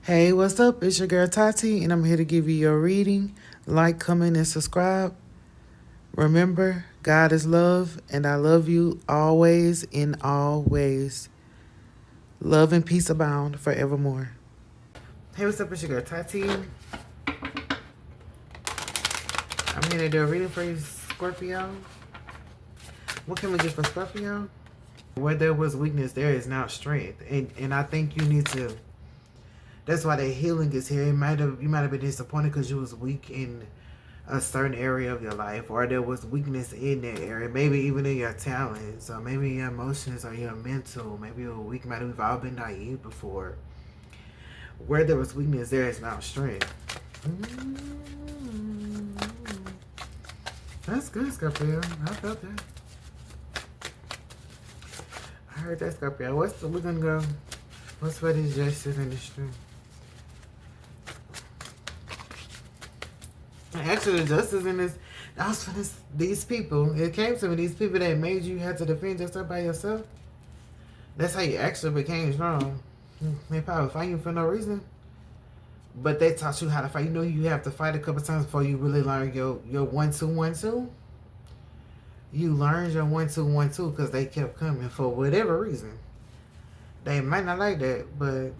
Hey, what's up? It's your girl Tati, and I'm here to give you your reading. Like, comment, and subscribe. Remember, God is love, and I love you always in all ways. Love and peace abound forevermore. Hey, what's up? It's your girl Tati. I'm here to do a reading for you, Scorpio. What can we get for Scorpio? Where there was weakness, there is now strength, and I think you need to. That's why the healing is here. You might have been disappointed because you was weak in a certain area of your life, or there was weakness in that area, maybe even in your talents, or maybe your emotions or your mental. Maybe you were weak. Maybe we've all been naive before. Where there was weakness, there is now strength. That's good, Scorpio. I felt that. I heard that, Scorpio. We're gonna go. What's for these justice and the strength? Actually, the justice in this, that was for these people. It came to me, these people that made you have to defend yourself by yourself. That's how you actually became strong. They probably fight you for no reason. But they taught you how to fight. You know you have to fight a couple times before you really learn your 1-2, 1-2. You learned your 1-2, 1-2 because they kept coming for whatever reason. They might not like that, but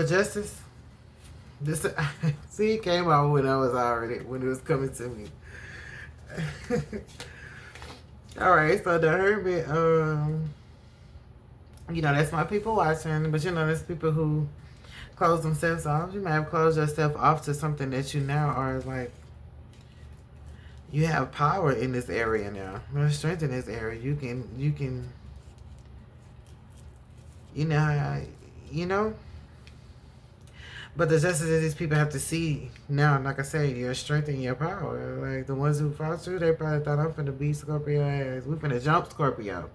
justice. This see, it came out when it was coming to me. All right, so the hermit, that's my people watching, but there's people who close themselves off. You might have closed yourself off to something that you now are like. You have power in this area now. There's strength in this area. You can, you know. But the justice is these people have to see now, like I said, your strength and your power. Like the ones who fought you, they probably thought I'm finna beat Scorpio ass. We finna jump Scorpio.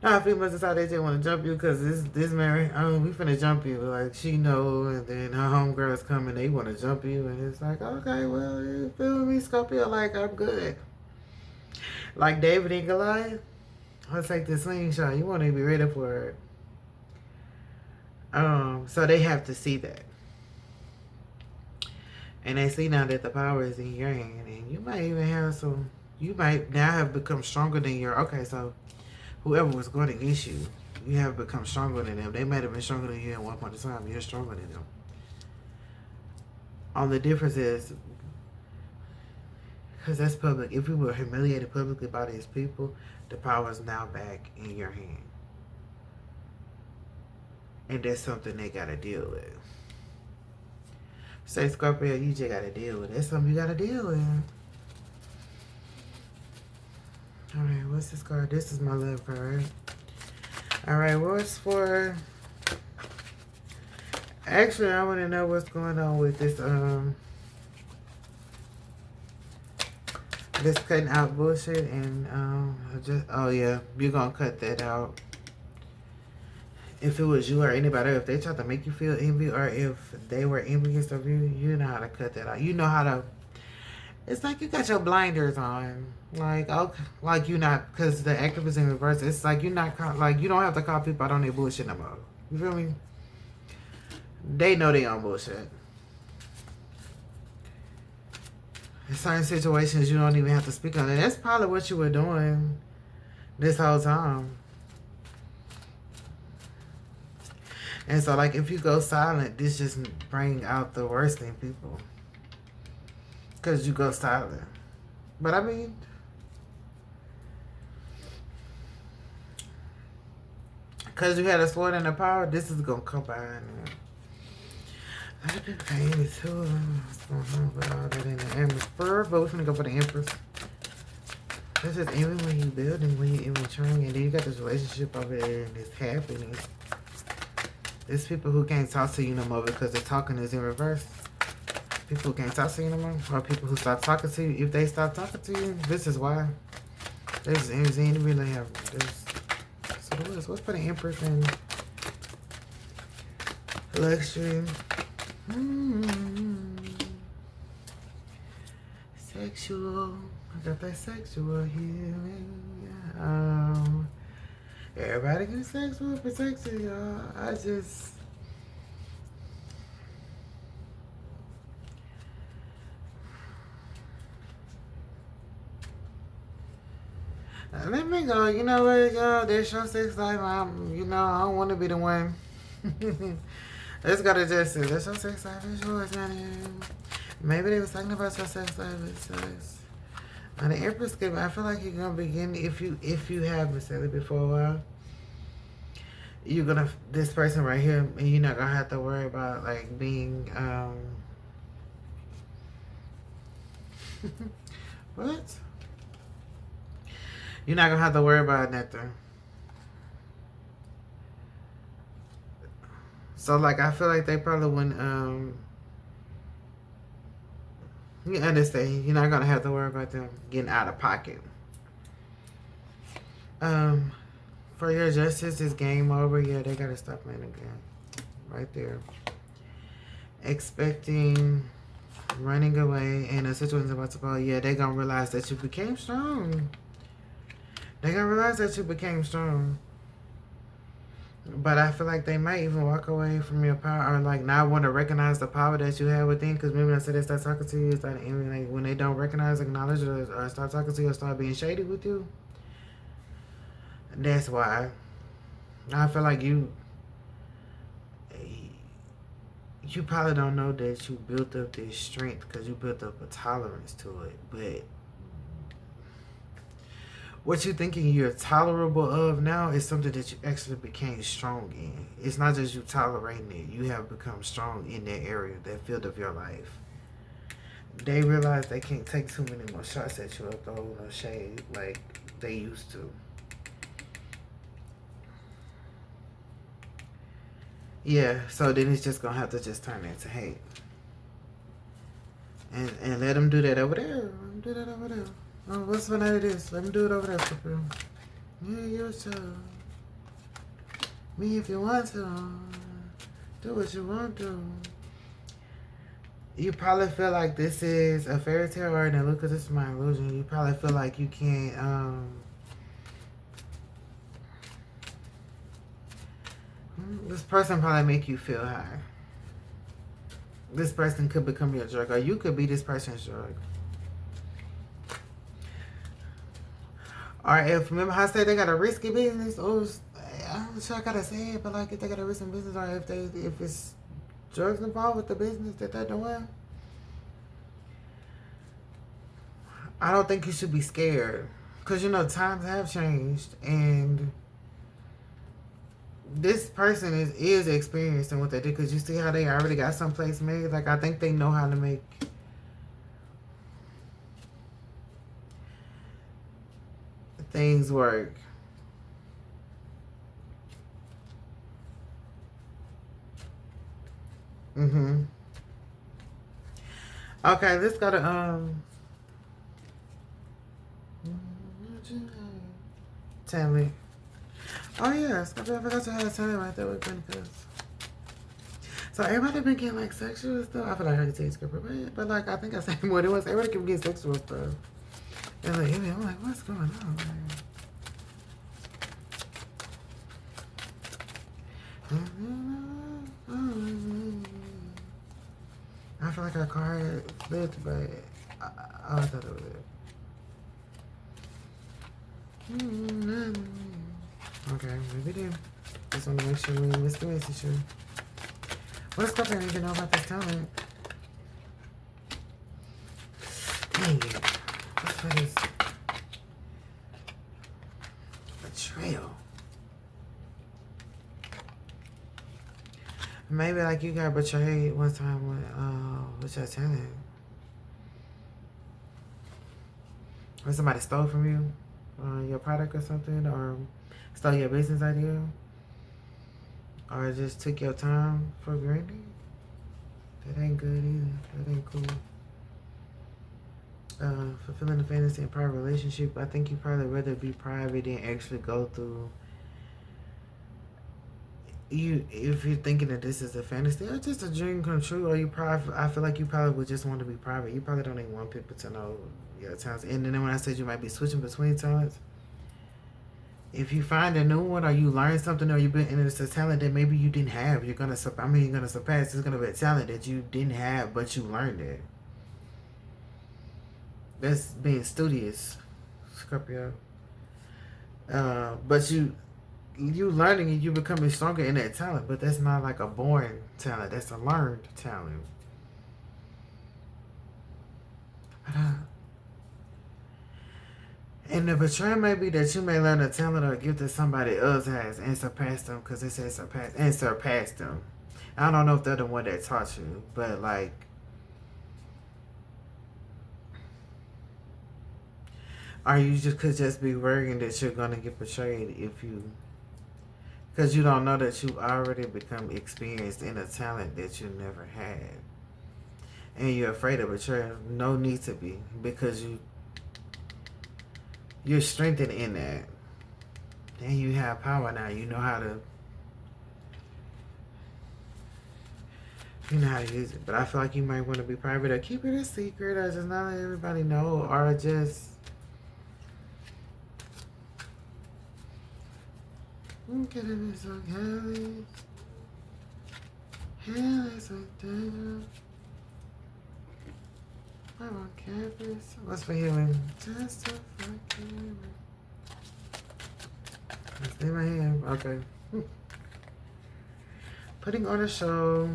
Now females decide they just want to jump you because this Mary, we finna jump you. Like she know, and then her homegirls coming, they want to jump you, and it's like, okay, well, you feel me, Scorpio? Like I'm good. Like David and Goliath, I'll take the slingshot. You want to be ready for it. So they have to see that. And they see now that the power is in your hand. And you might even have you might now have become stronger than so whoever was going against you, you have become stronger than them. They might have been stronger than you at one point in time. You're stronger than them. The difference is, because that's public, if you were humiliated publicly by these people, the power is now back in your hand. And that's something they got to deal with. Say, Scorpio, you just got to deal with it. That's something you got to deal with. Alright, what's this card? This is my love card. Alright, what's for... Actually, I want to know what's going on with this, this cutting out bullshit and, oh yeah, you're going to cut that out. If it was you or anybody, if they tried to make you feel envy or if they were envious of you, you know how to cut that out. You know how to, it's like you got your blinders on. Like, okay, like you not, because the active is in reverse. It's like you're not, like you don't have to call people out on their bullshit no more. You feel me? They know they on bullshit. In certain situations, you don't even have to speak on it. That's probably what you were doing this whole time. And so, like, if you go silent, this just bring out the worst in people. Because you go silent. But, I mean, because you had a sword and a power, this is going to come behind it. I've been paying it too. What's going on with all that in the Empress? But we're going to go for the Empress. This is even when you building, when you're maturing, and then you got this relationship over there and it's happening. There's people who can't talk to you no more because the talking is in reverse. People who can't talk to you no more, or people who stop talking to you. If they stop talking to you, this is why. There's any really have this. So what's for the Empress and luxury? Sexual. I got that sexual healing. Everybody gets sexual protection, y'all. I just... Let me go. You know what, y'all? There's your sex life. I don't want to be the one. Let's go to Justice. That's your sex life. It's yours, man. Maybe they was talking about your sex life. It sucks. On the Empress skip, I feel like you're gonna begin if you haven't said it before a while. You're gonna this person right here, and you're not gonna have to worry about like being what? You're not gonna have to worry about nothing. So like I feel like they probably wouldn't you understand, you're not gonna have to worry about them getting out of pocket. For your justice is game over. Yeah, they gotta stop playing the game. Right there. Expecting running away and a situation about to fall. Yeah, they gonna realize that you became strong. They gonna realize that you became strong. But I feel like they might even walk away from your power or like not want to recognize the power that you have within. Because maybe when I say they start talking to you, it's like when they don't recognize, acknowledge, or start talking to you or start being shady with you. That's why. I feel like you probably don't know that you built up this strength because you built up a tolerance to it. But what you're thinking you're tolerable of now is something that you actually became strong in. It's not just you tolerating it. You have become strong in that area, that field of your life. They realize they can't take too many more shots at you or throw no shade like they used to. Yeah, so then it's just gonna have to just turn into hate. And let them do that over there. Let them do that over there. Oh, what's the name of this? Let me do it over there, Scorpio. Yeah, your show. Me if you want to. Do what you want to. You probably feel like this is a fairy tale or now look at this is my illusion. You probably feel like you can't this person probably make you feel high. This person could become your drug or you could be this person's drug. Or if, remember how I said they got a risky business? Or I'm not sure I gotta say it, but like if they got a risky business or if it's drugs involved with the business that they're doing, I don't think you should be scared. Because, times have changed and this person is experiencing what they did because you see how they already got someplace made. Like, I think they know how to make things work. Okay, let's go to talent. Oh yeah, I forgot to have talent right there with because. So everybody been getting like sexual stuff. I feel like I could say Scorpio, but like I think I said more than once. Everybody can get sexual stuff. And like, I'm like, what's going on? I feel like our car flipped, but I thought it was it. Okay, maybe then. Just want to make sure we didn't miss the message here. What stuff I need to know about this talent? Dang it. What is betrayal? Maybe like you got betrayed one time with your talent. Or somebody stole from you your product or something, or stole your business idea, or just took your time for granted. That ain't good either. That ain't cool. Fulfilling the fantasy in private relationship. I think you probably rather be private than actually go through. If you're thinking that this is a fantasy or just a dream come true, or I feel like you probably would just want to be private. You probably don't even want people to know your talents. And then when I said you might be switching between talents, If you find a new one, or you learn something, or you've been, and it's a talent that maybe you didn't have, you're gonna. You're gonna surpass. It's gonna be a talent that you didn't have, but you learned it. That's being studious, Scorpio. But you learning and you becoming stronger in that talent, but that's not like a born talent. That's a learned talent. And the betrayal may be that you may learn a talent or a gift that somebody else has and surpass them, because it says surpass them. I don't know if they're the one that taught you, but like, or you just could just be worrying that you're gonna get betrayed if you, because you don't know that you already become experienced in a talent that you never had, and you're afraid of betrayal. No need to be, because you're strengthened in that, and you have power now. You know how to use it. But I feel like you might want to be private or keep it a secret, or just not let everybody know, or just look at it so careless. Careless like that. I want campus. What's for healing? Just a fucking. Let's stay my hand. Okay. Putting on a show.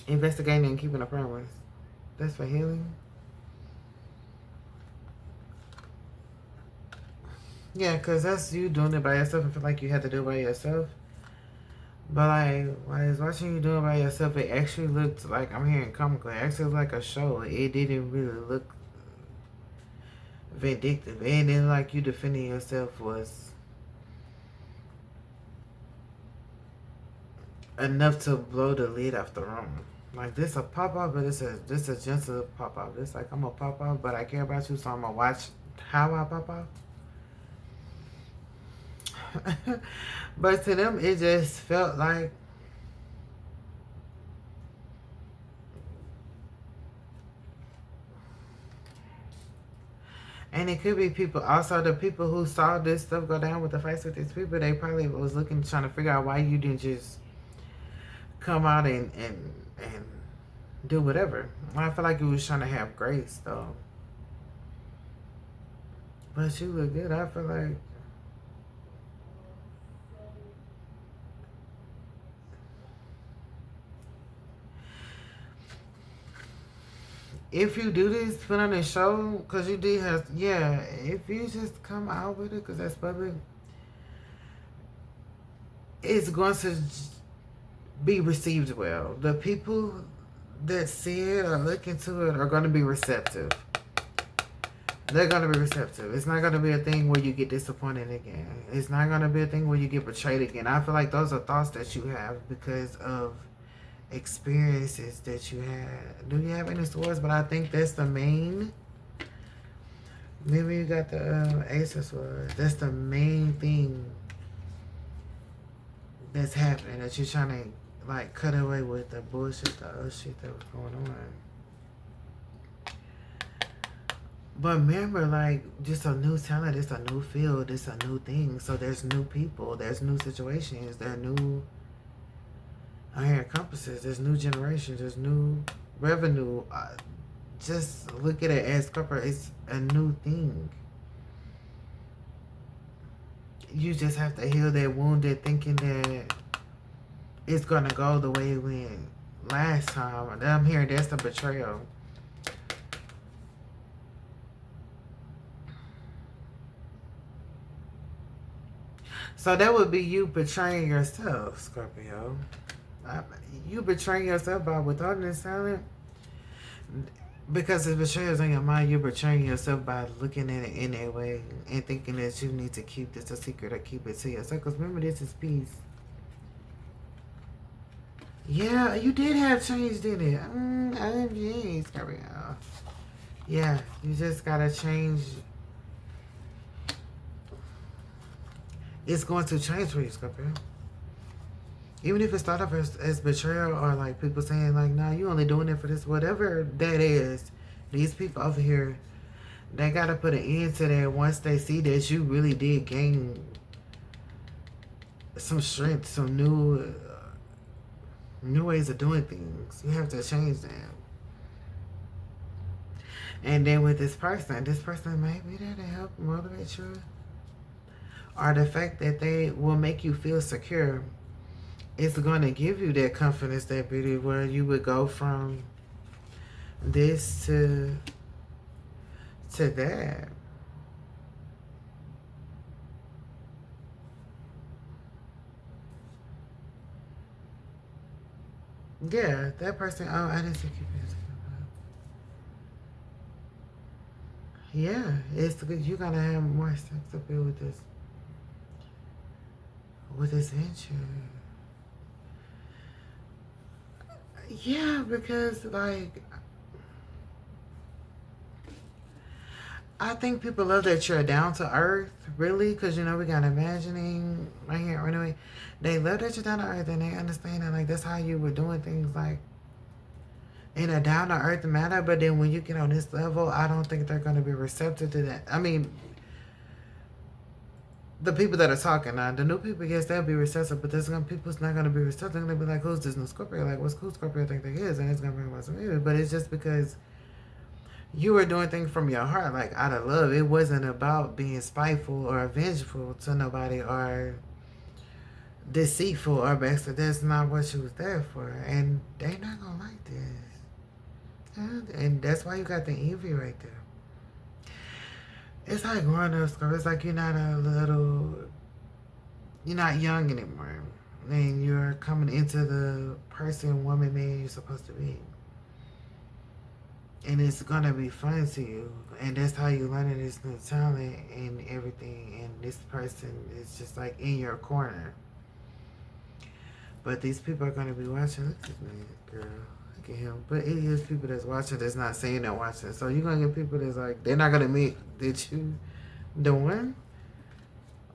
Investigating and keeping a promise. That's for healing. Yeah, because that's you doing it by yourself and feel like you have to do it by yourself. But like, when I was watching you do it by yourself, it actually looked like, I'm hearing comical, it actually looked like a show. It didn't really look vindictive. And then like you defending yourself was enough to blow the lid off the room. Like, this a pop-up, but this a gentle pop-up. It's like, I'm a pop-up, but I care about you, so I'm gonna watch how I pop-up. But to them, it just felt like and it could be people, also the people who saw this stuff go down with the fights with these people, they probably was looking, trying to figure out why you didn't just come out and do whatever. I feel like you was trying to have grace, though. But you look good. I feel like if you do this, put on a show, because you did have, yeah, if you just come out with it, because that's public, it's going to be received well. The people that see it or look into it are going to be receptive. They're going to be receptive. It's not going to be a thing where you get disappointed again. It's not going to be a thing where you get betrayed again. I feel like those are thoughts that you have because of experiences that you had. Do you have any swords? But I think that's the main. Maybe you got the Ace of Swords. That's the main thing that's happening, that you're trying to like cut away with the bullshit, the other shit that was going on. But remember, like, just a new talent, it's a new field, it's a new thing. So there's new people, there's new situations, there are new, I hear compasses, there's new generations, there's new revenue. Just look at it as corporate, it's a new thing. You just have to heal that wounded thinking that it's gonna go the way it went last time. I'm hearing that's the betrayal. So that would be you betraying yourself, Scorpio. You betraying yourself by withholding this talent. Because the betrayal is in your mind, you're betraying yourself by looking at it in that way and thinking that you need to keep this a secret or keep it to yourself. Because remember, this is peace. Yeah, you did have change, didn't it? OMG, Scorpio. Yeah, you just gotta change. It's going to change for you, Scorpio. Even if it started off as betrayal or like people saying like, nah, you only doing it for this, whatever that is, these people over here, They gotta put an end to that once they see that you really did gain some strength, some new ways of doing things. You have to change them. And then with this person may be there to help motivate you. Or the fact that they will make you feel secure is going to give you that confidence, that beauty, where you would go from this to that. Yeah, that person. Oh, I didn't see Cupid. Yeah, it's good. You're gonna have more sex appeal with this venture. Yeah, because like I think people love that you're down to earth, really, because you know we got imagining right here. Anyway, they love that you're down to earth, and they understand that like that's how you were doing things like in a down to earth manner. But then when you get on this level, I don't think they're going to be receptive to that. I mean, the people that are talking now, the new people, yes, they'll be receptive, but there's gonna people's not gonna be receptive. They're gonna be like, "Who's this new Scorpio? Like, what's cool Scorpio think they is?" And it's gonna bring about some issue. But it's just because you were doing things from your heart, like out of love. It wasn't about being spiteful or vengeful to nobody or deceitful or backstabbing. That's not what you was there for, and they not gonna like this. And that's why you got the envy right there. It's like growing up, Scorpio. It's like you're not you're not young anymore, and you're coming into the person, woman, man you're supposed to be. And it's gonna be fun to you, and that's how you learn this new talent and everything. And this person is just like in your corner. But these people are gonna be watching. Look at this man, girl. Look at him. But it is people that's watching that's not saying they're watching. So you're gonna get people that's like they're not gonna admit that you doing,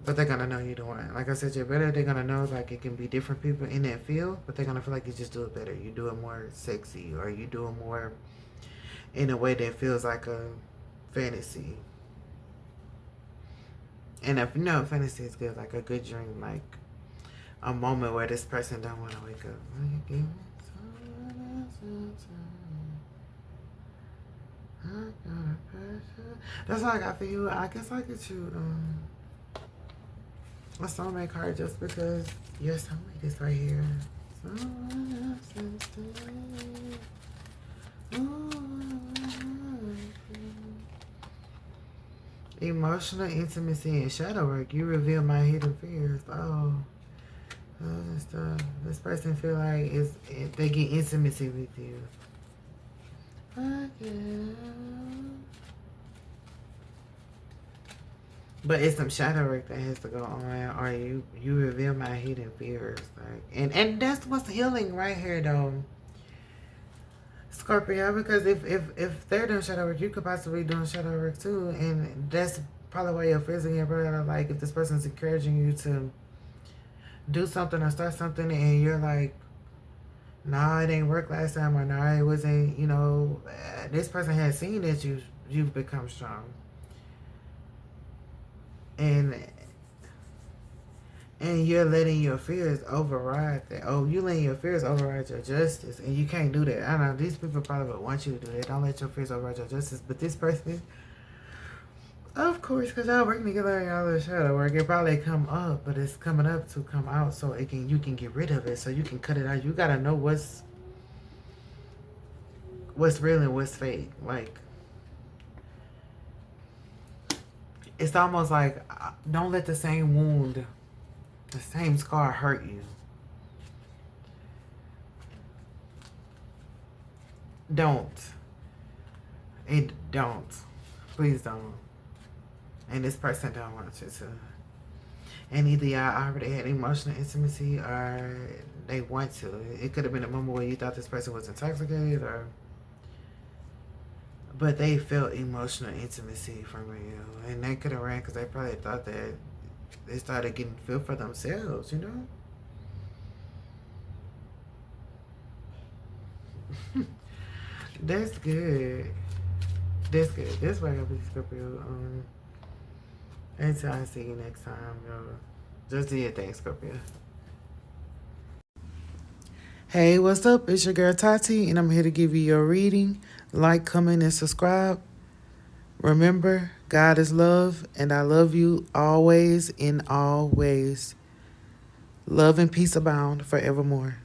but they're gonna know you're doing. Like I said, you're better. They're gonna know like it can be different people in that field, but they're gonna feel like you just do it better. You do it more sexy, or you do it more in a way that feels like a fantasy. And if you know fantasy is good, like a good dream, like a moment where this person don't want to wake up. That's all I got for you. I guess I get you a soulmate card just because your soulmate is right here. Emotional intimacy and shadow work. You reveal my hidden fears. Oh, stuff. This person feel like they get intimacy with you. But it's some shadow work that has to go on, or you reveal my hidden fears, like, and that's what's healing right here, though, Scorpio. Because if they're doing shadow work, you could possibly be doing shadow work too, and that's probably why your fears are getting brought out. Like if this person's encouraging you to do something or start something, and you're like, "Nah, it ain't work last time," or "Nah, it wasn't." You know, this person has seen that you've become strong. And you're letting your fears override that. Oh, you letting your fears override your justice, and you can't do that. I know these people probably would want you to do that. Don't let your fears override your justice. But this person, of course, because y'all working together and y'all shadow work, it probably come up, but it's coming up to come out, so you can get rid of it, so you can cut it out. You gotta know what's real and what's fake. Like, it's almost like don't let the same wound, the same scar hurt you. Don't. Don't. Please don't. And this person don't want you to. And either y'all already had emotional intimacy or they want to. It could have been a moment where you thought this person was intoxicated, but they felt emotional intimacy from you. And they could have ran because they probably thought that they started getting feel for themselves, you know? That's good. This good. This way I'll be Scorpio. Until I see you next time, y'all. Just do your thing, Scorpio. Hey, what's up? It's your girl Tati, and I'm here to give you your reading. Like, comment, and subscribe. Remember, God is love, and I love you always in all ways. Love and peace abound forevermore.